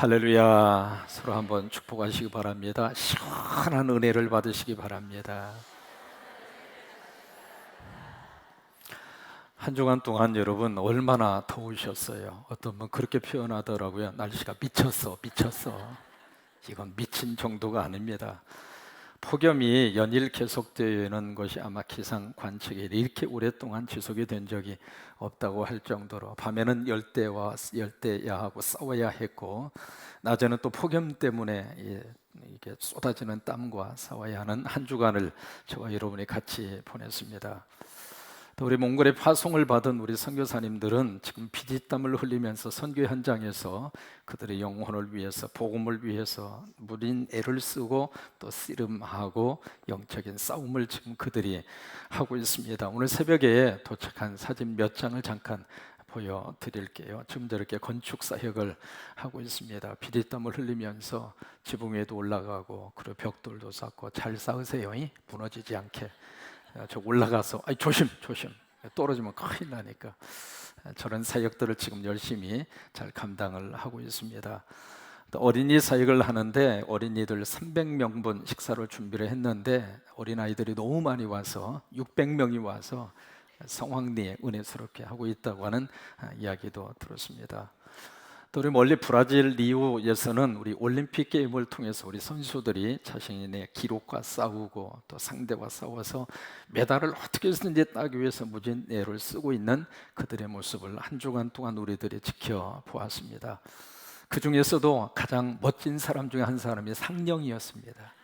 할렐루야. 서로 한번 축복하시기 바랍니다. 시원한 은혜를 받으시기 바랍니다. 한 주간 동안 여러분 얼마나 더우셨어요. 어떤 분 그렇게 표현하더라고요. 날씨가 미쳤어. 이건 미친 정도가 아닙니다. 폭염이 연일 계속되는 것이 아마 기상 관측에 이렇게 오랫동안 지속이 된 적이 없다고 할 정도로, 밤에는 열대와 열대야하고 싸워야 했고, 낮에는 또 폭염 때문에 이게 쏟아지는 땀과 싸워야 하는 한 주간을 저와 여러분이 같이 보냈습니다. 또 우리 몽골에 파송을 받은 우리 선교사님들은 지금 피디땀을 흘리면서 선교 현장에서 그들의 영혼을 위해서, 복음을 위해서 무린 애를 쓰고 또 씨름하고 영적인 싸움을 지금 그들이 하고 있습니다. 오늘 새벽에 도착한 사진 몇 장을 잠깐 보여드릴게요. 지금 저렇게 건축 사역을 하고 있습니다. 피디땀을 흘리면서 지붕 위에도 올라가고, 그리고 벽돌도 쌓고. 잘 쌓으세요, 무너지지 않게. 저 올라가서 조심 떨어지면 큰일 나니까. 저런 사역들을 지금 열심히 잘 감당을 하고 있습니다. 또 어린이 사역을 하는데 어린이들 300명분 식사를 준비를 했는데 어린아이들이 너무 많이 와서 600명이 와서 성황리에 은혜스럽게 하고 있다고 하는 이야기도 들었습니다. 또 우리 멀리 브라질 리우에서는 우리 올림픽 게임을 통해서 우리 선수들이 자신의 기록과 싸우고 또 상대와 싸워서 메달을 어떻게 해서든지 따기 위해서 무진 애를 쓰고 있는 그들의 모습을 한 주간 동안 우리들이 지켜보았습니다. 그 중에서도 가장 멋진 사람 중에 한 사람이 상령이었습니다.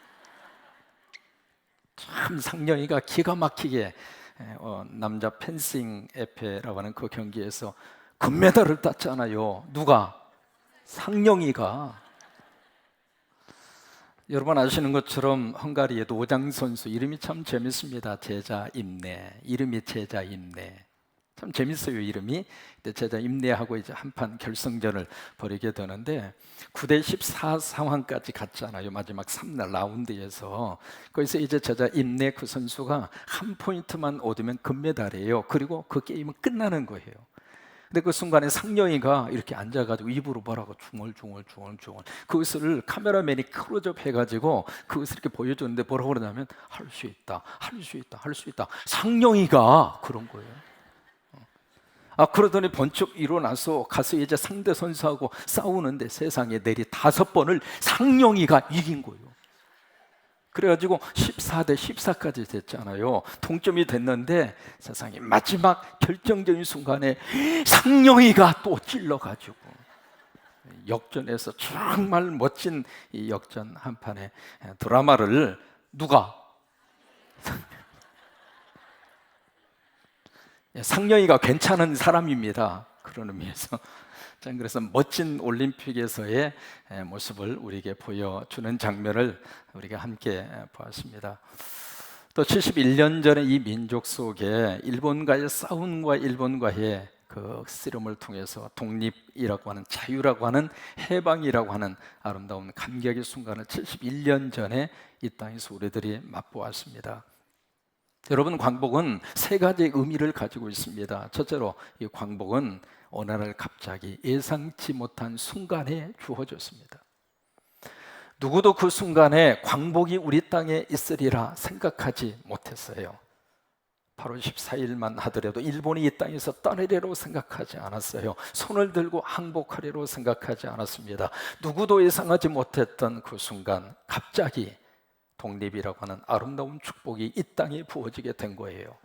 참 상령이가 기가 막히게 남자 펜싱 에페라고 하는 그 경기에서 금메달을 땄잖아요. 누가? 상령이가. 여러분 아시는 것처럼 헝가리의 노장 선수 이름이 참 재밌습니다. 제자 임내. 이름이 제자 임내. 참 재밌어요, 이름이. 제자 임내하고 이제 한판 결승전을 벌이게 되는데 9대 14 상황까지 갔잖아요. 마지막 3라운드에서. 거기서 이제 제자 임내 그 선수가 한 포인트만 얻으면 금메달이에요. 그리고 그 게임은 끝나는 거예요. 근데 그 순간에 상령이가 이렇게 앉아가지고 입으로 뭐라고 중얼중얼 그것을 카메라맨이 클로즈업 해가지고 그것을 이렇게 보여줬는데 뭐라고 그러냐면 할 수 있다. 상령이가 그런 거예요. 그러더니 번쩍 일어나서 가서 이제 상대 선수하고 싸우는데 세상에 내리 5번을 상령이가 이긴 거예요. 그래가지고 14대 14까지 됐잖아요. 동점이 됐는데 세상에 마지막 결정적인 순간에 상령이가 또 찔러가지고 역전해서 정말 멋진 이 역전 한 판의 드라마를 누가? 상령이가 괜찮은 사람입니다. 그런 의미에서. 그래서 멋진 올림픽에서의 모습을 우리에게 보여주는 장면을 우리가 함께 보았습니다. 또 71년 전에 이 민족 속에 일본과의 싸움과 일본과의 그 씨름을 통해서 독립이라고 하는, 자유라고 하는, 해방이라고 하는 아름다운 감격의 순간을 71년 전에 이 땅에서 우리들이 맛보았습니다. 여러분, 광복은 3가지 의미를 가지고 있습니다. 첫째로 이 광복은 어느 날 갑자기 예상치 못한 순간에 주어졌습니다. 누구도 그 순간에 광복이 우리 땅에 있으리라 생각하지 못했어요. 8월 14일만 하더라도 일본이 이 땅에서 떠내리라고 생각하지 않았어요. 손을 들고 항복하리라고 생각하지 않았습니다. 누구도 예상하지 못했던 그 순간 갑자기 독립이라고 하는 아름다운 축복이 이 땅에 부어지게 된 거예요.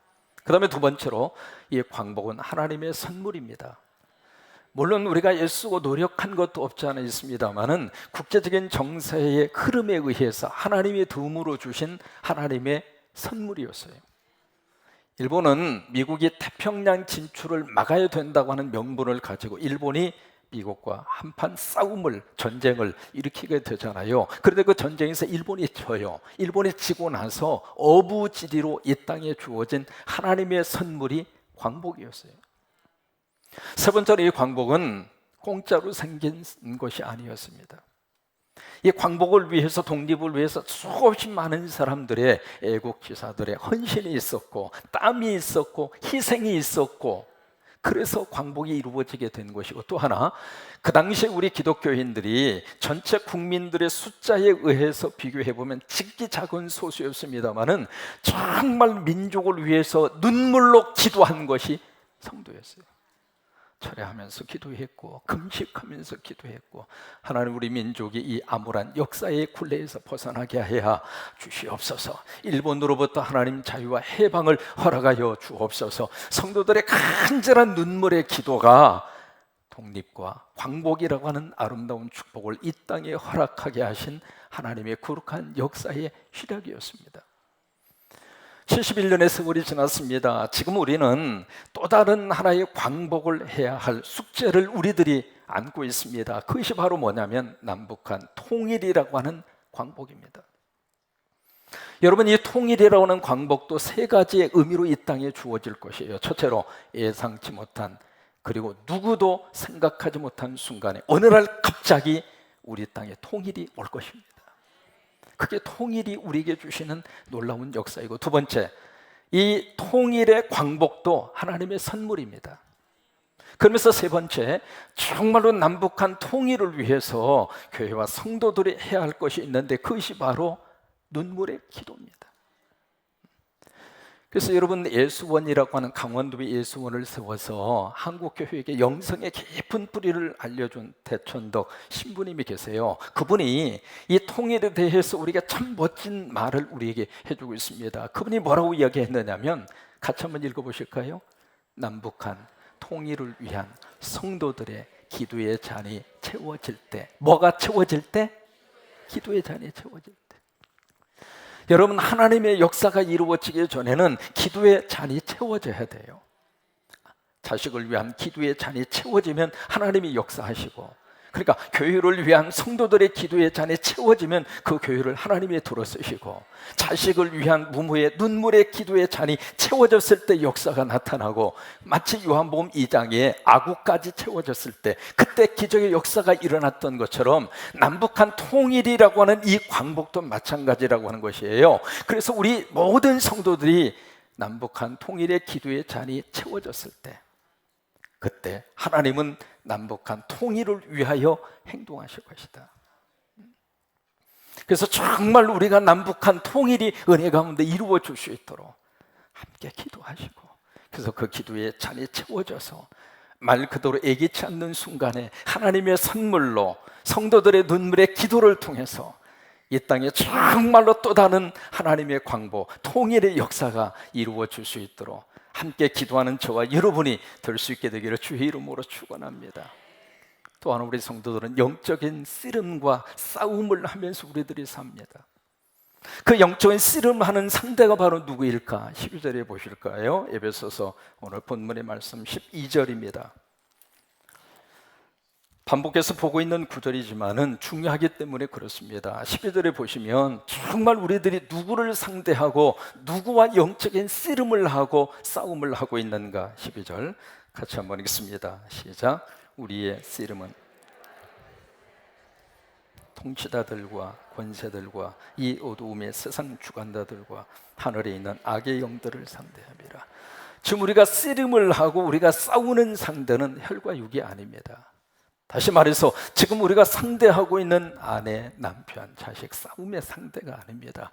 그 다음에 두 번째로 이 광복은 하나님의 선물입니다. 물론 우리가 애쓰고 노력한 것도 없지 않아 있습니다만은 국제적인 정세의 흐름에 의해서 하나님의 도움으로 주신 하나님의 선물이었어요. 일본은 미국이 태평양 진출을 막아야 된다고 하는 명분을 가지고 일본이 미국과 한판 싸움을, 전쟁을 일으키게 되잖아요. 그런데 그 전쟁에서 일본이 져요. 일본이 지고 나서 어부지리로 이 땅에 주어진 하나님의 선물이 광복이었어요. 세 번째로 이 광복은 공짜로 생긴 것이 아니었습니다. 이 광복을 위해서, 독립을 위해서 수없이 많은 사람들의 애국지사들의 헌신이 있었고, 땀이 있었고, 희생이 있었고, 그래서 광복이 이루어지게 된 것이고, 또 하나, 그 당시에 우리 기독교인들이 전체 국민들의 숫자에 의해서 비교해보면 지극히 작은 소수였습니다마는 정말 민족을 위해서 눈물로 기도한 것이 성도였어요. 철회하면서 기도했고 금식하면서 기도했고, 하나님 우리 민족이 이 암울한 역사의 굴레에서 벗어나게 하여 주시옵소서. 일본으로부터 하나님 자유와 해방을 허락하여 주옵소서. 성도들의 간절한 눈물의 기도가 독립과 광복이라고 하는 아름다운 축복을 이 땅에 허락하게 하신 하나님의 거룩한 역사의 시작이었습니다. 71년의 세월이 지났습니다. 지금 우리는 또 다른 하나의 광복을 해야 할 숙제를 우리들이 안고 있습니다. 그것이 바로 뭐냐면 남북한 통일이라고 하는 광복입니다. 여러분, 이 통일이라고 하는 광복도 세 가지의 의미로 이 땅에 주어질 것이에요. 첫째로, 예상치 못한, 그리고 누구도 생각하지 못한 순간에 어느 날 갑자기 우리 땅에 통일이 올 것입니다. 그게 통일이 우리에게 주시는 놀라운 역사이고, 두 번째, 이 통일의 광복도 하나님의 선물입니다. 그러면서 세 번째, 정말로 남북한 통일을 위해서 교회와 성도들이 해야 할 것이 있는데 그것이 바로 눈물의 기도입니다. 그래서 여러분, 예수원이라고 하는 강원도의 예수원을 세워서 한국교회에게 영성의 깊은 뿌리를 알려준 대천덕 신부님이 계세요. 그분이 이 통일에 대해서 우리가 참 멋진 말을 우리에게 해주고 있습니다. 그분이 뭐라고 이야기했느냐면, 같이 한번 읽어보실까요? 남북한 통일을 위한 성도들의 기도의 잔이 채워질 때, 뭐가 채워질 때? 기도의 잔이 채워질 때. 여러분, 하나님의 역사가 이루어지기 전에는 기도의 잔이 채워져야 돼요. 자식을 위한 기도의 잔이 채워지면 하나님이 역사하시고, 그러니까 교회를 위한 성도들의 기도의 잔이 채워지면 그 교회를 하나님이 들어쓰시고, 자식을 위한 부모의 눈물의 기도의 잔이 채워졌을 때 역사가 나타나고, 마치 요한복음 2장에 아구까지 채워졌을 때 그때 기적의 역사가 일어났던 것처럼 남북한 통일이라고 하는 이 광복도 마찬가지라고 하는 것이에요. 그래서 우리 모든 성도들이 남북한 통일의 기도의 잔이 채워졌을 때, 그때 하나님은 남북한 통일을 위하여 행동하실 것이다. 그래서 정말 우리가 남북한 통일이 은혜 가운데 이루어질 수 있도록 함께 기도하시고, 그래서 그 기도의 잔이 채워져서 말 그대로 예기치 않는 순간에 하나님의 선물로 성도들의 눈물의 기도를 통해서 이 땅에 정말로 또 다른 하나님의 광복, 통일의 역사가 이루어질 수 있도록 함께 기도하는 저와 여러분이 될 수 있게 되기를 주의 이름으로 축원합니다. 또한 우리 성도들은 영적인 씨름과 싸움을 하면서 우리들이 삽니다. 그 영적인 씨름하는 상대가 바로 누구일까? 12절에 보실까요? 에베소서 오늘 본문의 말씀 12절입니다. 반복해서 보고 있는 구절이지만은 중요하기 때문에 그렇습니다. 12절에 보시면 정말 우리들이 누구를 상대하고 누구와 영적인 씨름을 하고 싸움을 하고 있는가? 12절 같이 한번 읽습니다. 시작. 우리의 씨름은 통치자들과 권세들과 이 어두움의 세상 주관자들과 하늘에 있는 악의 영들을 상대함이라. 지금 우리가 씨름을 하고 우리가 싸우는 상대는 혈과 육이 아닙니다. 다시 말해서 지금 우리가 상대하고 있는 아내, 남편, 자식 싸움의 상대가 아닙니다.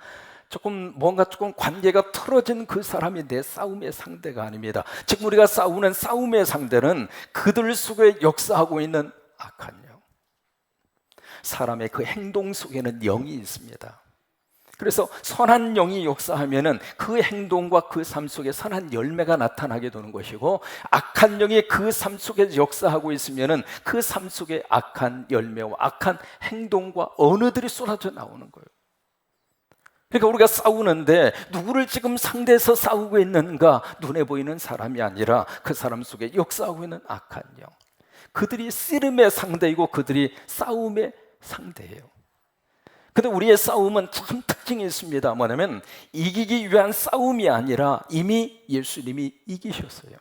뭔가 조금 관계가 틀어진 그 사람이 내 싸움의 상대가 아닙니다. 지금 우리가 싸우는 싸움의 상대는 그들 속에 역사하고 있는 악한 영, 사람의 그 행동 속에는 영이 있습니다. 그래서 선한 영이 역사하면은 그 행동과 그 삶 속에 선한 열매가 나타나게 되는 것이고, 악한 영이 그 삶 속에 역사하고 있으면은 그 삶 속에 악한 열매와 악한 행동과 언어들이 쏟아져 나오는 거예요. 그러니까 우리가 싸우는데 누구를 지금 상대해서 싸우고 있는가? 눈에 보이는 사람이 아니라 그 사람 속에 역사하고 있는 악한 영, 그들이 씨름의 상대이고 그들이 싸움의 상대예요. 근데 우리의 싸움은 참 특징이 있습니다. 뭐냐면 이기기 위한 싸움이 아니라 이미 예수님이 이기셨어요.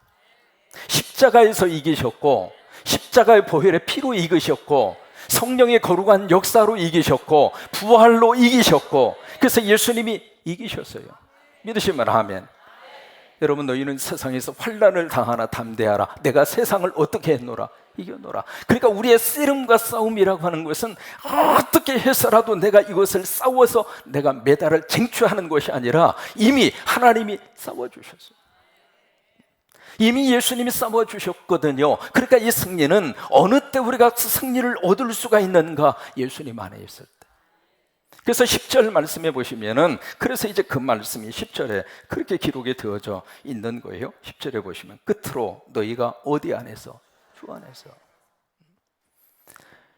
십자가에서 이기셨고, 십자가의 보혈의 피로 이기셨고, 성령의 거룩한 역사로 이기셨고, 부활로 이기셨고, 그래서 예수님이 이기셨어요. 믿으시면 아멘. 여러분, 너희는 세상에서 환난을 당하나 담대하라. 내가 세상을 어떻게 했노라? 이겨노라. 그러니까 우리의 씨름과 싸움이라고 하는 것은 어떻게 해서라도 내가 이것을 싸워서 내가 메달을 쟁취하는 것이 아니라 이미 하나님이 싸워주셨어요. 이미 예수님이 싸워주셨거든요. 그러니까 이 승리는 어느 때 우리가 승리를 얻을 수가 있는가? 예수님 안에 있을 때. 그래서 10절 말씀해 보시면은, 그래서 이제 그 말씀이 10절에 그렇게 기록이 되어져 있는 거예요. 10절에 보시면 끝으로 너희가 어디 안에서? 주 안에서.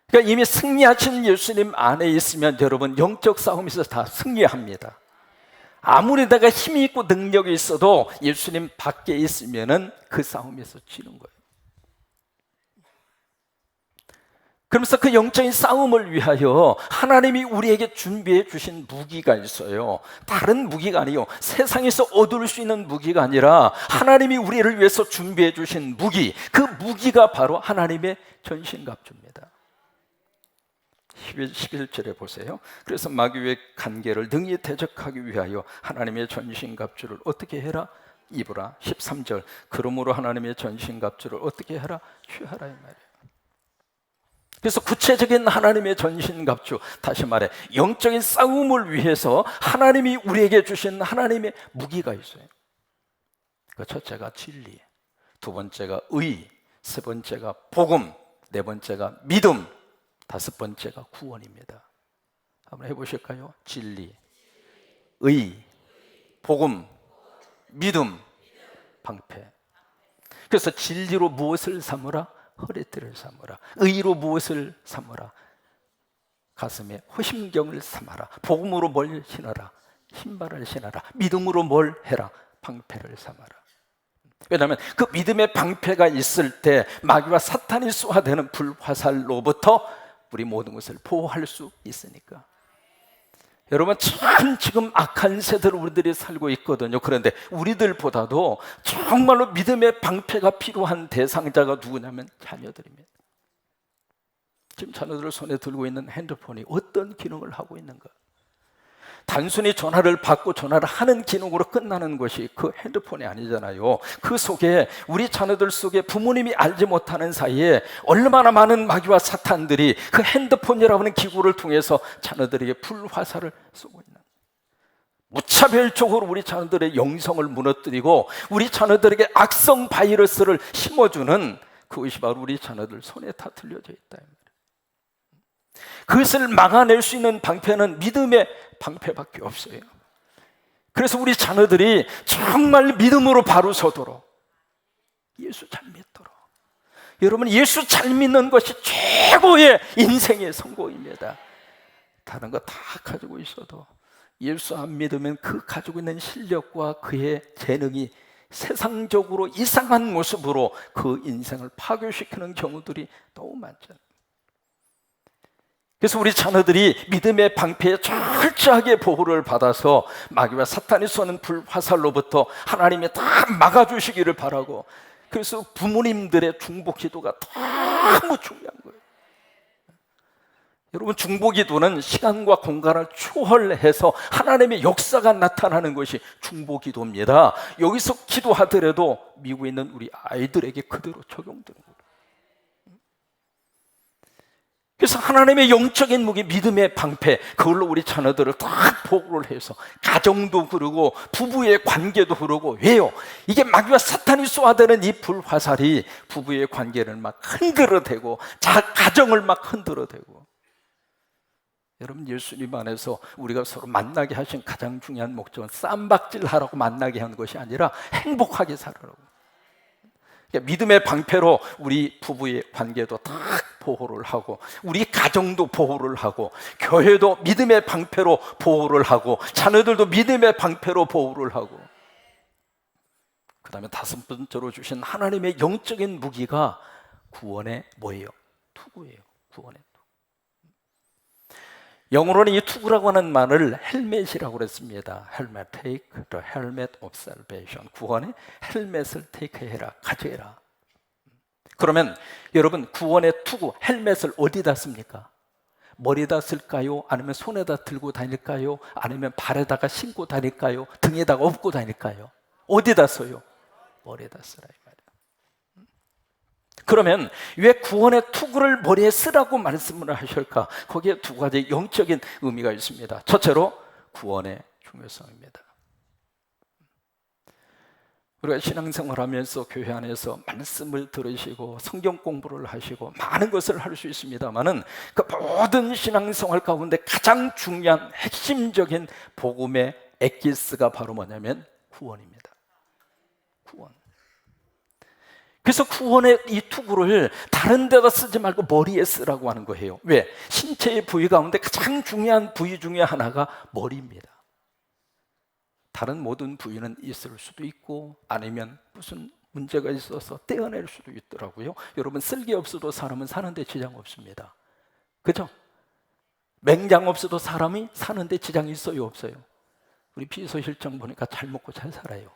그러니까 이미 승리하신 예수님 안에 있으면 여러분, 영적 싸움에서 다 승리합니다. 아무리 내가 힘이 있고 능력이 있어도 예수님 밖에 있으면은 그 싸움에서 지는 거예요. 그러면서 그 영적인 싸움을 위하여 하나님이 우리에게 준비해 주신 무기가 있어요. 다른 무기가 아니요, 세상에서 얻을 수 있는 무기가 아니라 하나님이 우리를 위해서 준비해 주신 무기, 그 무기가 바로 하나님의 전신갑주입니다. 11절에 보세요. 그래서 마귀의 관계를 능히 대적하기 위하여 하나님의 전신갑주를 어떻게 해라? 입으라. 13절, 그러므로 하나님의 전신갑주를 어떻게 해라? 취하라, 이 말이에요. 그래서 구체적인 하나님의 전신갑주, 다시 말해 영적인 싸움을 위해서 하나님이 우리에게 주신 하나님의 무기가 있어요. 그 첫째가 진리, 두 번째가 의, 세 번째가 복음, 네 번째가 믿음, 다섯 번째가 구원입니다. 한번 해보실까요? 진리, 의, 복음, 믿음, 방패. 그래서 진리로 무엇을 삼으라? 허리띠를 삼으라. 의로 무엇을 삼으라? 가슴에 호심경을 삼아라. 복음으로 뭘 신어라? 신발을 신어라. 믿음으로 뭘 해라? 방패를 삼아라. 왜냐하면 그 믿음의 방패가 있을 때 마귀와 사탄이 쏘아대는 불화살로부터 우리 모든 것을 보호할 수 있으니까. 여러분, 참 지금 악한 세대를 우리들이 살고 있거든요. 그런데 우리들보다도 정말로 믿음의 방패가 필요한 대상자가 누구냐면 자녀들입니다. 지금 자녀들을 손에 들고 있는 핸드폰이 어떤 기능을 하고 있는가? 단순히 전화를 받고 전화를 하는 기능으로 끝나는 것이 그 핸드폰이 아니잖아요. 그 속에, 우리 자녀들 속에 부모님이 알지 못하는 사이에 얼마나 많은 마귀와 사탄들이 그 핸드폰이라고 하는 기구를 통해서 자녀들에게 불화살을 쏘고 있는, 무차별적으로 우리 자녀들의 영성을 무너뜨리고 우리 자녀들에게 악성 바이러스를 심어주는, 그것이 바로 우리 자녀들 손에 다 들려져 있다. 그것을 막아낼 수 있는 방패는 믿음의 방패밖에 없어요. 그래서 우리 자녀들이 정말 믿음으로 바로 서도록, 예수 잘 믿도록. 여러분, 예수 잘 믿는 것이 최고의 인생의 성공입니다. 다른 거 다 가지고 있어도 예수 안 믿으면 그 가지고 있는 실력과 그의 재능이 세상적으로 이상한 모습으로 그 인생을 파괴시키는 경우들이 너무 많잖아요. 그래서 우리 자녀들이 믿음의 방패에 철저하게 보호를 받아서 마귀와 사탄이 쏘는 불화살로부터 하나님이 다 막아주시기를 바라고, 그래서 부모님들의 중보기도가 너무 중요한 거예요. 여러분, 중보기도는 시간과 공간을 초월해서 하나님의 역사가 나타나는 것이 중보기도입니다. 여기서 기도하더라도 미국에 있는 우리 아이들에게 그대로 적용되는 거예요. 그래서 하나님의 영적인 무기, 믿음의 방패, 그걸로 우리 자녀들을 딱 보호를 해서 가정도 그러고 부부의 관계도 그러고. 왜요? 이게 마귀와 사탄이 쏘아대는 이 불화살이 부부의 관계를 막 흔들어대고 가정을 막 흔들어대고. 여러분, 예수님 안에서 우리가 서로 만나게 하신 가장 중요한 목적은 쌈박질하라고 만나게 하는 것이 아니라 행복하게 살으라고. 그러니까 믿음의 방패로 우리 부부의 관계도 다 보호를 하고, 우리 가정도 보호를 하고, 교회도 믿음의 방패로 보호를 하고, 자녀들도 믿음의 방패로 보호를 하고, 그 다음에 다섯 번째로 주신 하나님의 영적인 무기가 구원의 뭐예요? 투구예요. 구원의 투구. 영어로는 이 투구라고 하는 말을 헬멧이라고 그랬습니다. 헬멧, take the helmet of salvation. 구원의 헬멧을 테이크해라, 가져해라. 그러면 여러분, 구원의 투구, 헬멧을 어디다 씁니까? 머리에다 쓸까요? 아니면 손에다 들고 다닐까요? 아니면 발에다가 신고 다닐까요? 등에다가 업고 다닐까요? 어디다 써요? 머리에다 쓰라 이 말이에요. 그러면 왜 구원의 투구를 머리에 쓰라고 말씀을 하실까? 거기에 두 가지 영적인 의미가 있습니다. 첫째로 구원의 중요성입니다. 우리가 신앙생활하면서 교회 안에서 말씀을 들으시고 성경 공부를 하시고 많은 것을 할 수 있습니다만은 그 모든 신앙생활 가운데 가장 중요한 핵심적인 복음의 엑기스가 바로 뭐냐면 구원입니다. 구원. 그래서 구원의 이 투구를 다른 데다 쓰지 말고 머리에 쓰라고 하는 거예요. 왜? 신체의 부위 가운데 가장 중요한 부위 중에 하나가 머리입니다. 다른 모든 부위는 있을 수도 있고 아니면 무슨 문제가 있어서 떼어낼 수도 있더라고요. 여러분, 쓸개 없어도 사람은 사는데 지장 없습니다. 그죠? 맹장 없어도 사람이 사는데 지장이 있어요, 없어요? 우리 비서실장 보니까 잘 먹고 잘 살아요.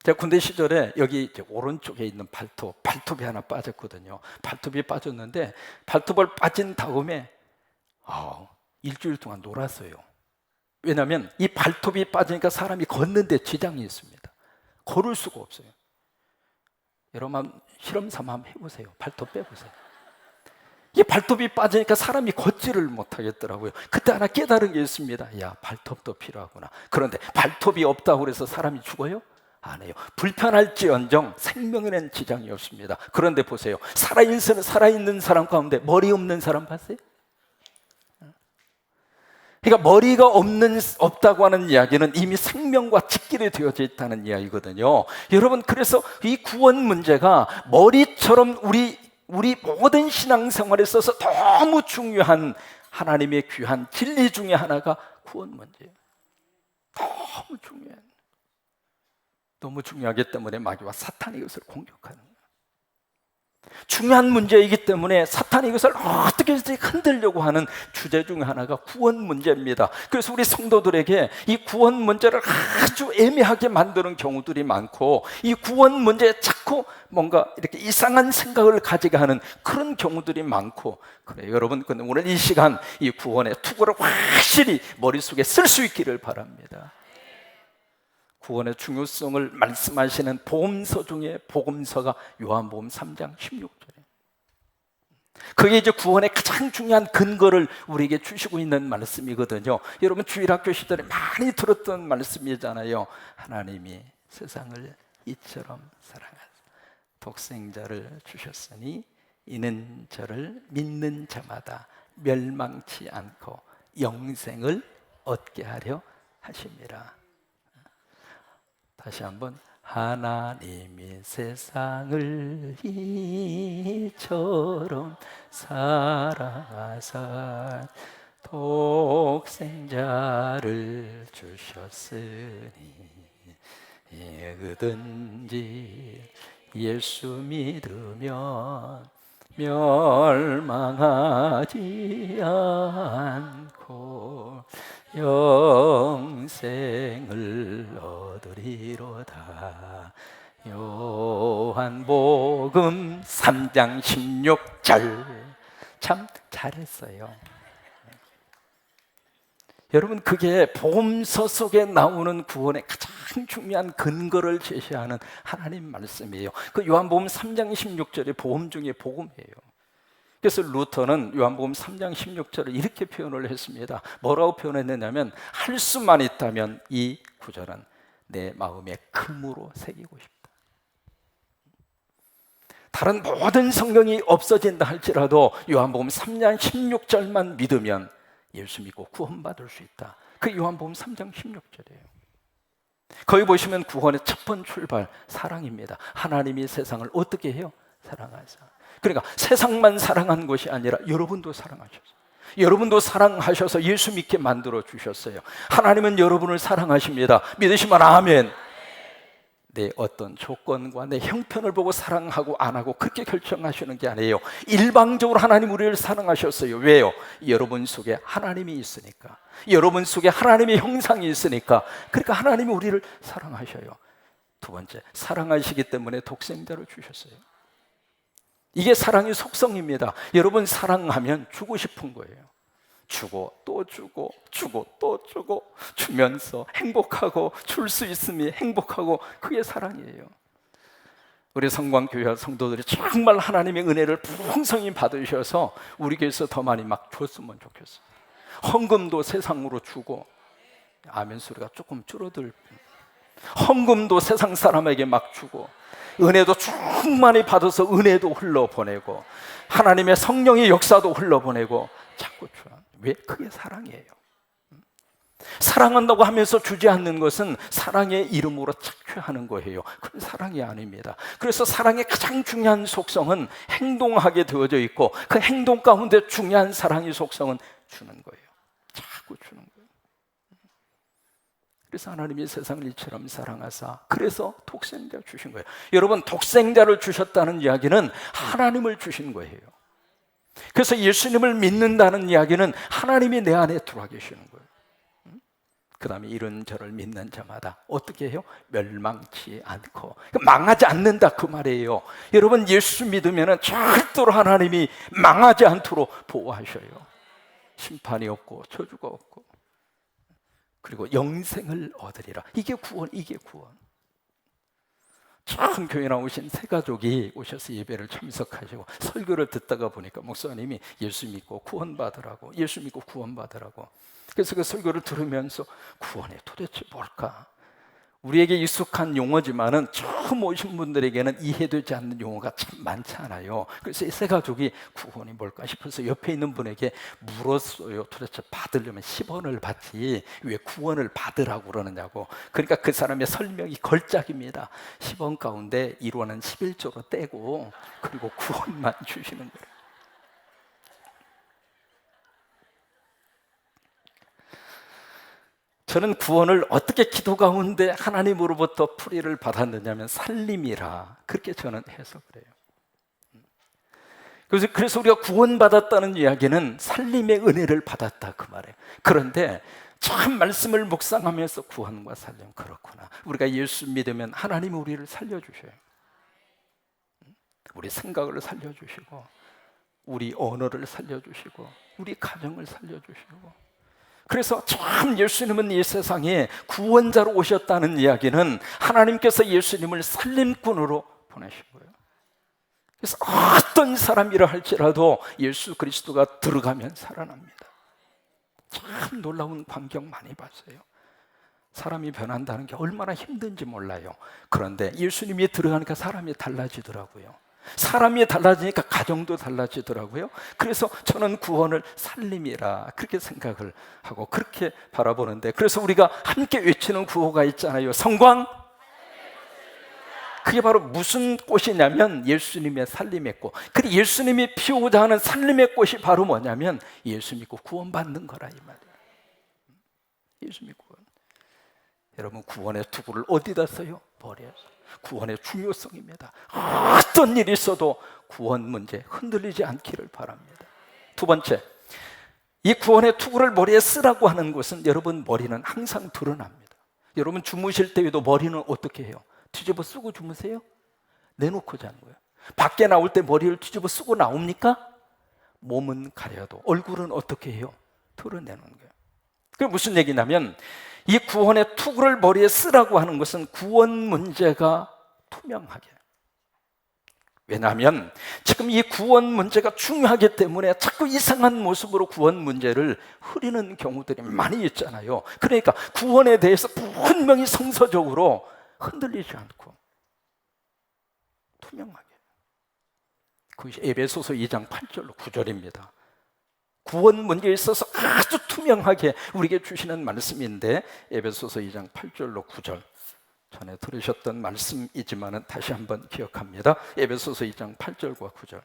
제가 군대 시절에 여기 이제 오른쪽에 있는 발톱이 하나 빠졌거든요. 발톱이 빠졌는데 발톱을 빠진 다음에 일주일 동안 놀았어요. 왜냐하면 이 발톱이 빠지니까 사람이 걷는데 지장이 있습니다. 걸을 수가 없어요. 여러분 실험 삼아 한번 해보세요. 발톱 빼보세요. 이 발톱이 빠지니까 사람이 걷지를 못하겠더라고요. 그때 하나 깨달은 게 있습니다. 야, 발톱도 필요하구나. 그런데 발톱이 없다고 해서 사람이 죽어요? 안 해요. 불편할지언정 생명에는 지장이 없습니다. 그런데 보세요. 살아있는 사람 가운데 머리 없는 사람 봤어요? 그러니까 머리가 없다고 하는 이야기는 이미 생명과 직결이 되어져 있다는 이야기거든요. 여러분, 그래서 이 구원 문제가 머리처럼 우리 모든 신앙생활에 있어서 너무 중요한 하나님의 귀한 진리 중에 하나가 구원 문제예요. 너무 중요한. 너무 중요하기 때문에 마귀와 사탄이 이것을 공격하는 거예요. 중요한 문제이기 때문에 사탄이 이것을 어떻게든 흔들려고 하는 주제 중 하나가 구원 문제입니다. 그래서 우리 성도들에게 이 구원 문제를 아주 애매하게 만드는 경우들이 많고, 이 구원 문제에 자꾸 뭔가 이렇게 이상한 생각을 가지게 하는 그런 경우들이 많고, 그래요. 여러분, 근데 오늘 이 시간 이 구원의 투구를 확실히 머릿속에 쓸 수 있기를 바랍니다. 구원의 중요성을 말씀하시는 복음서 중에 복음서가 요한복음 3장 16절이에요. 그게 이제 구원의 가장 중요한 근거를 우리에게 주시고 있는 말씀이거든요. 여러분, 주일학교 시절에 많이 들었던 말씀이잖아요. 하나님이 세상을 이처럼 사랑하사 독생자를 주셨으니 이는 저를 믿는 자마다 멸망치 않고 영생을 얻게 하려 하심이라. 다시 한번, 하나님이 세상을 이처럼 사랑하사 독생자를 주셨으니 누구든지 예수 믿으면 멸망하지 않고 영생을 얻으리로다. 요한복음 3장 16절. 참 잘했어요. 여러분, 그게 복음서 속에 나오는 구원의 가장 중요한 근거를 제시하는 하나님 말씀이에요. 그 요한복음 3장 16절이 복음 중에 복음이에요. 그래서 루터는 요한복음 3장 16절을 이렇게 표현을 했습니다. 뭐라고 표현했느냐면, 할 수만 있다면 이 구절은 내 마음에 금으로 새기고 싶다. 다른 모든 성경이 없어진다 할지라도 요한복음 3장 16절만 믿으면 예수 믿고 구원받을 수 있다. 그 요한복음 3장 16절이에요. 거기 보시면 구원의 첫 번 출발, 사랑입니다. 하나님이 세상을 어떻게 해요? 사랑하사. 그러니까 세상만 사랑한 것이 아니라 여러분도 사랑하셨어요. 여러분도 사랑하셔서 예수 믿게 만들어 주셨어요. 하나님은 여러분을 사랑하십니다. 믿으시면 아멘. 내 어떤 조건과 내 형편을 보고 사랑하고 안 하고 그렇게 결정하시는 게 아니에요. 일방적으로 하나님 우리를 사랑하셨어요. 왜요? 여러분 속에 하나님이 있으니까, 여러분 속에 하나님의 형상이 있으니까. 그러니까 하나님이 우리를 사랑하셔요. 두 번째, 사랑하시기 때문에 독생자를 주셨어요. 이게 사랑의 속성입니다. 여러분, 사랑하면 주고 싶은 거예요. 주고 또 주고 주고 또 주고 주면서 행복하고 줄 수 있음이 행복하고 그게 사랑이에요. 우리 성광교회 성도들이 정말 하나님의 은혜를 풍성히 받으셔서 우리 교회에서 더 많이 막 줬으면 좋겠어요. 헌금도 세상으로 주고, 아멘 소리가 조금 줄어들, 헌금도 세상 사람에게 막 주고, 은혜도 충만히 받아서 은혜도 흘러보내고, 하나님의 성령의 역사도 흘러보내고 자꾸 줘. 왜? 그게 사랑이에요. 사랑한다고 하면서 주지 않는 것은 사랑의 이름으로 착취하는 거예요. 그건 사랑이 아닙니다. 그래서 사랑의 가장 중요한 속성은 행동하게 되어져 있고, 그 행동 가운데 중요한 사랑의 속성은 주는 거예요. 자꾸 주는 거예요. 그래서 하나님이 세상을 이처럼 사랑하사 그래서 독생자 주신 거예요. 여러분, 독생자를 주셨다는 이야기는 하나님을 주신 거예요. 그래서 예수님을 믿는다는 이야기는 하나님이 내 안에 들어와 계시는 거예요. 그 다음에 이런 저를 믿는 자마다 어떻게 해요? 멸망치 않고, 망하지 않는다 그 말이에요. 여러분, 예수 믿으면 절대로 하나님이 망하지 않도록 보호하셔요. 심판이 없고 저주가 없고, 그리고 영생을 얻으리라. 이게 구원, 이게 구원. 참 교회 나오신 세 가족이 오셔서 예배를 참석하시고 설교를 듣다가 보니까 목사님이 예수 믿고 구원받으라고, 예수 믿고 구원받으라고. 그래서 그 설교를 들으면서 구원이 도대체 뭘까? 우리에게 익숙한 용어지만은 처음 오신 분들에게는 이해되지 않는 용어가 참 많잖아요. 그래서 이 세 가족이 구원이 뭘까 싶어서 옆에 있는 분에게 물었어요. 도대체 받으려면 10원을 받지 왜 구원을 받으라고 그러느냐고. 그러니까 그 사람의 설명이 걸작입니다. 10원 가운데 1원은 11조로 떼고 그리고 구원만 주시는 거예요. 저는 구원을 어떻게 기도 가운데 하나님으로부터 풀이를 받았느냐면 살림이라, 그렇게 저는 해석을 해요. 그래서 우리가 구원받았다는 이야기는 살림의 은혜를 받았다 그 말이에요. 그런데 참 말씀을 묵상하면서 구원과 살림, 그렇구나. 우리가 예수 믿으면 하나님이 우리를 살려주셔요. 우리 생각을 살려주시고, 우리 언어를 살려주시고, 우리 가정을 살려주시고. 그래서 참 예수님은 이 세상에 구원자로 오셨다는 이야기는 하나님께서 예수님을 살림꾼으로 보내신 거예요. 그래서 어떤 사람이라 할지라도 예수 그리스도가 들어가면 살아납니다. 참 놀라운 광경 많이 봤어요. 사람이 변한다는 게 얼마나 힘든지 몰라요. 그런데 예수님이 들어가니까 사람이 달라지더라고요. 사람이 달라지니까 가정도 달라지더라고요. 그래서 저는 구원을 살림이라 그렇게 생각을 하고 그렇게 바라보는데, 그래서 우리가 함께 외치는 구호가 있잖아요. 성광. 그게 바로 무슨 꽃이냐면 예수님의 살림의 꽃. 그리고 예수님이 피우고자 하는 살림의 꽃이 바로 뭐냐면 예수 믿고 구원받는 거라 이 말이에요. 예수 믿고 구원. 여러분, 구원의 투구를 어디다 써요? 머리에서. 구원의 중요성입니다. 어떤 일이 있어도 구원 문제 흔들리지 않기를 바랍니다. 두 번째, 이 구원의 투구를 머리에 쓰라고 하는 것은 여러분, 머리는 항상 드러납니다. 여러분, 주무실 때에도 머리는 어떻게 해요? 뒤집어 쓰고 주무세요? 내놓고 자는 거예요. 밖에 나올 때 머리를 뒤집어 쓰고 나옵니까? 몸은 가려도 얼굴은 어떻게 해요? 드러내는 거예요. 그게 무슨 얘기냐면 이 구원의 투구를 머리에 쓰라고 하는 것은 구원 문제가 투명하게. 왜냐하면 지금 이 구원 문제가 중요하기 때문에 자꾸 이상한 모습으로 구원 문제를 흐리는 경우들이 많이 있잖아요. 그러니까 구원에 대해서 분명히 성서적으로 흔들리지 않고 투명하게. 그것이 에베소서 2장 8절로 9절입니다. 구원 문제에 있어서 아주 투명하게 우리에게 주시는 말씀인데, 에베소서 2장 8절로 9절, 전에 들으셨던 말씀이지만 다시 한번 기억합니다. 에베소서 2장 8절과 9절.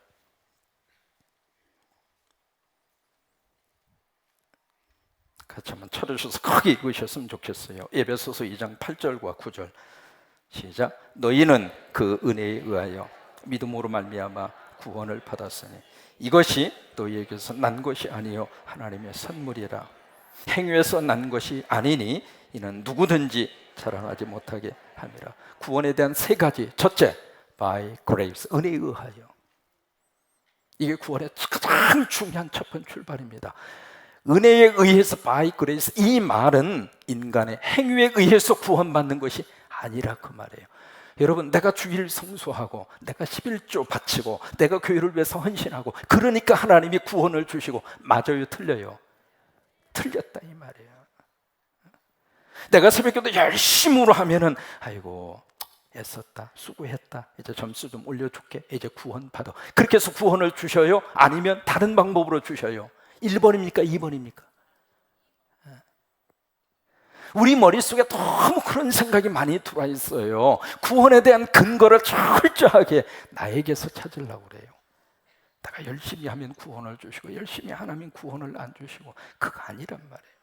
같이 한번 찾으셔서 크게 읽으셨으면 좋겠어요. 에베소서 2장 8절과 9절. 시작. 너희는 그 은혜에 의하여 믿음으로 말미암아 구원을 받았으니 이것이 너희에게서 난 것이 아니요 하나님의 선물이라. 행위에서 난 것이 아니니 이는 누구든지 자랑하지 못하게 함이라. 구원에 대한 세 가지. 첫째, by grace, 은혜에 의하여. 이게 구원의 가장 중요한 첫 번째 출발입니다. 은혜에 의해서 by grace, 이 말은 인간의 행위에 의해서 구원받는 것이 아니라 그 말이에요. 여러분, 내가 주일 성수하고 내가 11조 바치고 내가 교회를 위해서 헌신하고 그러니까 하나님이 구원을 주시고, 맞아요, 틀려요? 틀렸다 이 말이에요. 내가 새벽기도 열심으로 하면은 아이고 애썼다, 수고했다, 이제 점수 좀 올려줄게, 이제 구원받아, 그렇게 해서 구원을 주셔요? 아니면 다른 방법으로 주셔요? 1번입니까? 2번입니까? 우리 머릿속에 너무 그런 생각이 많이 들어와 있어요. 구원에 대한 근거를 철저하게 나에게서 찾으려고 그래요. 내가 열심히 하면 구원을 주시고 열심히 안 하면 구원을 안 주시고, 그거 아니란 말이에요.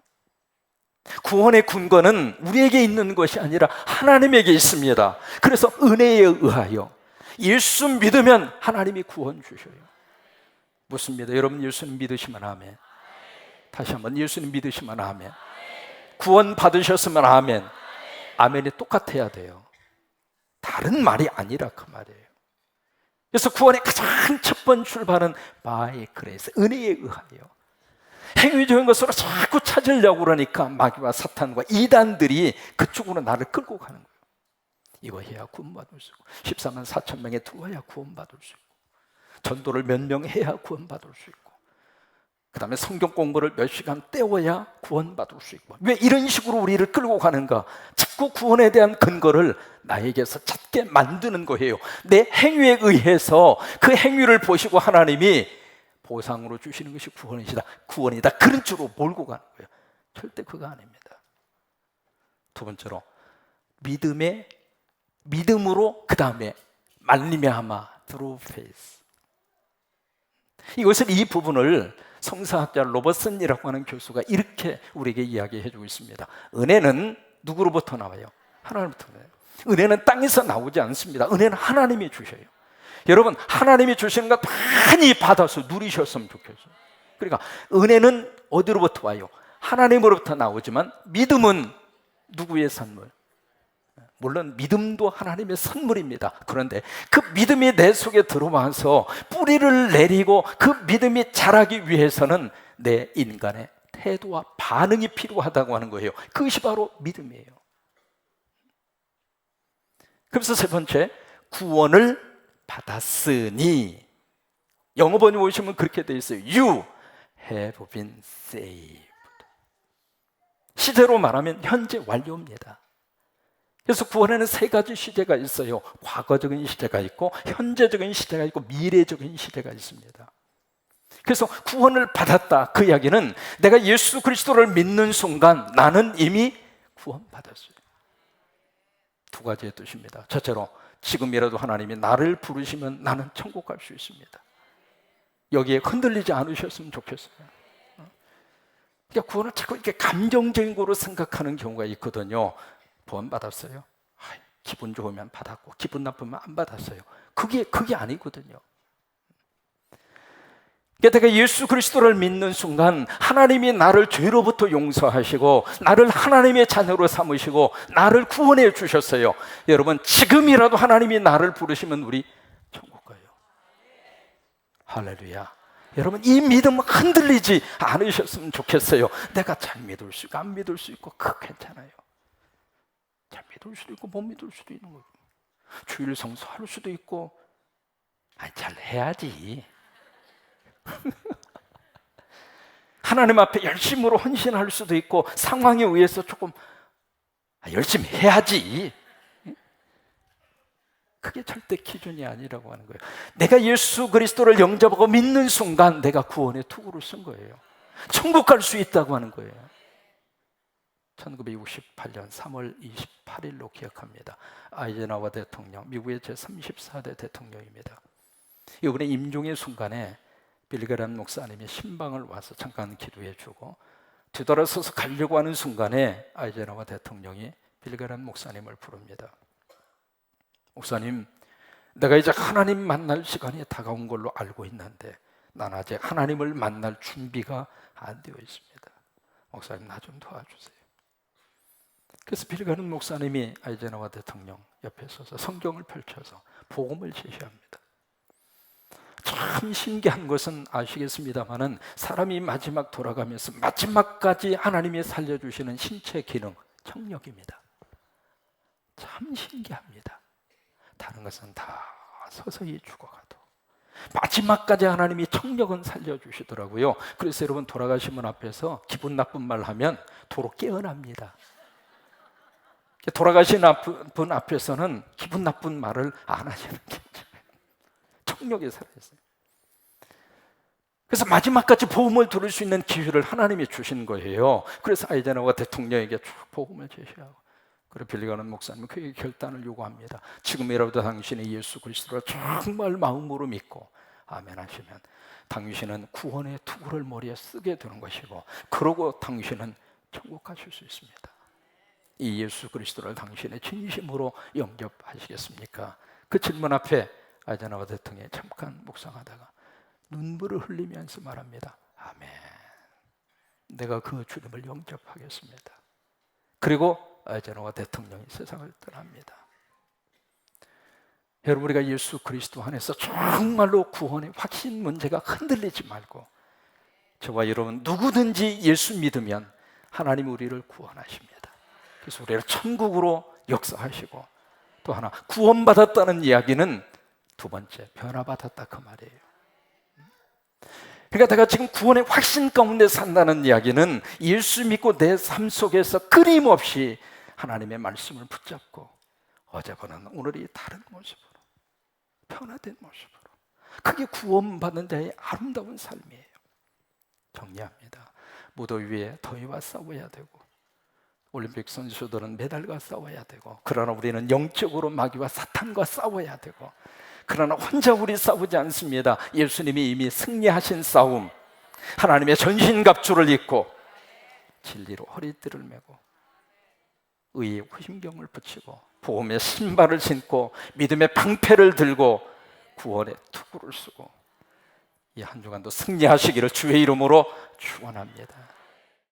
구원의 근거는 우리에게 있는 것이 아니라 하나님에게 있습니다. 그래서 은혜에 의하여 예수 믿으면 하나님이 구원 주셔요. 묻습니다. 여러분, 예수님 믿으시면 아멘. 다시 한번, 예수님 믿으시면 아멘. 구원 받으셨으면 아멘. 아멘이 똑같아야 돼요. 다른 말이 아니라 그 말이에요. 그래서 구원의 가장 첫 번째 출발은 by grace, 은혜에 의하여. 행위적인 것으로 자꾸 찾으려고 그러니까 마귀와 사탄과 이단들이 그쪽으로 나를 끌고 가는 거예요. 이거 해야 구원받을 수 있고, 14만 4천 명에 들어와야 구원받을 수 있고, 전도를 몇 명 해야 구원받을 수 있고, 그 다음에 성경 공부를 몇 시간 때워야 구원받을 수 있고. 왜 이런 식으로 우리를 끌고 가는가? 자꾸 구원에 대한 근거를 나에게서 찾게 만드는 거예요. 내 행위에 의해서 그 행위를 보시고 하나님이 보상으로 주시는 것이 구원이다, 그런 쪽으로 몰고 가는 거예요. 절대 그거 아닙니다. 두 번째로, 믿음으로 그 다음에 말미암아 through faith. 이 부분을 성서학자 로버슨이라고 하는 교수가 이렇게 우리에게 이야기해 주고 있습니다. 은혜는 누구로부터 나와요? 하나님부터 나와요. 은혜는 땅에서 나오지 않습니다. 은혜는 하나님이 주셔요. 여러분, 하나님이 주시는 거 많이 받아서 누리셨으면 좋겠어요. 그러니까 은혜는 어디로부터 와요? 하나님으로부터 나오지만 믿음은 누구의 선물? 물론 믿음도 하나님의 선물입니다. 그런데 그 믿음이 내 속에 들어와서 뿌리를 내리고 그 믿음이 자라기 위해서는 내 인간의 태도와 반응이 필요하다고 하는 거예요. 그것이 바로 믿음이에요. 그래서 세 번째, 구원을 받았으니, 영어 번역 보시면 그렇게 되어 있어요. You have been saved. 시제로 말하면 현재 완료입니다. 그래서 구원에는 세 가지 시제가 있어요. 과거적인 시제가 있고, 현재적인 시제가 있고, 미래적인 시제가 있습니다. 그래서 구원을 받았다, 그 이야기는 내가 예수 그리스도를 믿는 순간 나는 이미 구원받았어요. 두 가지의 뜻입니다. 첫째로, 지금이라도 하나님이 나를 부르시면 나는 천국 갈 수 있습니다. 여기에 흔들리지 않으셨으면 좋겠어요. 그러니까 구원을 자꾸 이렇게 감정적인 거로 생각하는 경우가 있거든요. 구원 받았어요? 기분 좋으면 받았고 기분 나쁘면 안 받았어요. 그게 아니거든요. 그러니까 내가 예수 그리스도를 믿는 순간 하나님이 나를 죄로부터 용서하시고 나를 하나님의 자녀로 삼으시고 나를 구원해 주셨어요. 여러분, 지금이라도 하나님이 나를 부르시면 우리 천국 가요. 할렐루야. 여러분, 이 믿음 흔들리지 않으셨으면 좋겠어요. 내가 잘 믿을 수 있고 안 믿을 수 있고 그거 괜찮아요. 잘 믿을 수도 있고 못 믿을 수도 있는 거고, 주일 성수할 수도 있고, 잘 해야지. 하나님 앞에 열심으로 헌신할 수도 있고, 상황에 의해서 조금 열심히 해야지. 그게 절대 기준이 아니라고 하는 거예요. 내가 예수 그리스도를 영접하고 믿는 순간 내가 구원의 투구를 쓴 거예요. 천국 갈 수 있다고 하는 거예요. 1968년 3월 28일로 기억합니다. 아이젠하워 대통령, 미국의 제34대 대통령입니다. 이번에 임종의 순간에 빌그람 목사님이 신방을 와서 잠깐 기도해 주고 뒤돌아서서 가려고 하는 순간에 아이젠하워 대통령이 빌그람 목사님을 부릅니다. 목사님, 내가 이제 하나님 만날 시간이 다가온 걸로 알고 있는데 난 아직 하나님을 만날 준비가 안 되어 있습니다. 목사님, 나 좀 도와주세요. 그래서 빌그람 목사님이 아이젠하워 대통령 옆에 서서 성경을 펼쳐서 복음을 제시합니다. 참 신기한 것은 아시겠습니다마는 사람이 마지막 돌아가면서 마지막까지 하나님이 살려주시는 신체 기능, 청력입니다. 참 신기합니다. 다른 것은 다 서서히 죽어가도 마지막까지 하나님이 청력은 살려주시더라고요. 그래서 여러분 돌아가신 분 앞에서 기분 나쁜 말 하면 도로 깨어납니다. 돌아가신 분 앞에서는 기분 나쁜 말을 안 하시는 게 청력에 살아있어요. 그래서 마지막까지 복음을 들을 수 있는 기회를 하나님이 주신 거예요. 그래서 아이젠하워 대통령에게 쭉 복음을 제시하고, 그리고 빌리가는 목사님은 그에게 결단을 요구합니다. 지금이라도 당신이 예수 그리스도를 정말 마음으로 믿고 아멘 하시면 당신은 구원의 투구를 머리에 쓰게 되는 것이고, 그러고 당신은 천국 가실 수 있습니다. 이 예수 그리스도를 당신의 진심으로 영접하시겠습니까? 그 질문 앞에 아이젠하워 대통령이 잠깐 묵상하다가 눈물을 흘리면서 말합니다. 아멘. 내가 그 주님을 영접하겠습니다. 그리고 아이젠하워 대통령이 세상을 떠납니다. 여러분, 우리가 예수 그리스도 안에서 정말로 구원의 확신 문제가 흔들리지 말고, 저와 여러분 누구든지 예수 믿으면 하나님 우리를 구원하십니다. 그래서 우리를 천국으로 역사하시고, 또 하나 구원받았다는 이야기는 두 번째 변화받았다 그 말이에요. 그러니까 내가 지금 구원의 확신 가운데 산다는 이야기는 예수 믿고 내 삶 속에서 끊임없이 하나님의 말씀을 붙잡고 어제보다는 오늘이 다른 모습으로, 변화된 모습으로, 그게 구원받는 자의 아름다운 삶이에요. 정리합니다. 무더위 위에 더위와 싸워야 되고, 올림픽 선수들은 메달과 싸워야 되고, 그러나 우리는 영적으로 마귀와 사탄과 싸워야 되고, 그러나 혼자 우리 싸우지 않습니다. 예수님이 이미 승리하신 싸움, 하나님의 전신갑주를 입고 진리로 허리띠를 메고 의의 호심경을 붙이고 복음의 신발을 신고 믿음의 방패를 들고 구원의 투구를 쓰고 이 한 주간도 승리하시기를 주의 이름으로 축원합니다.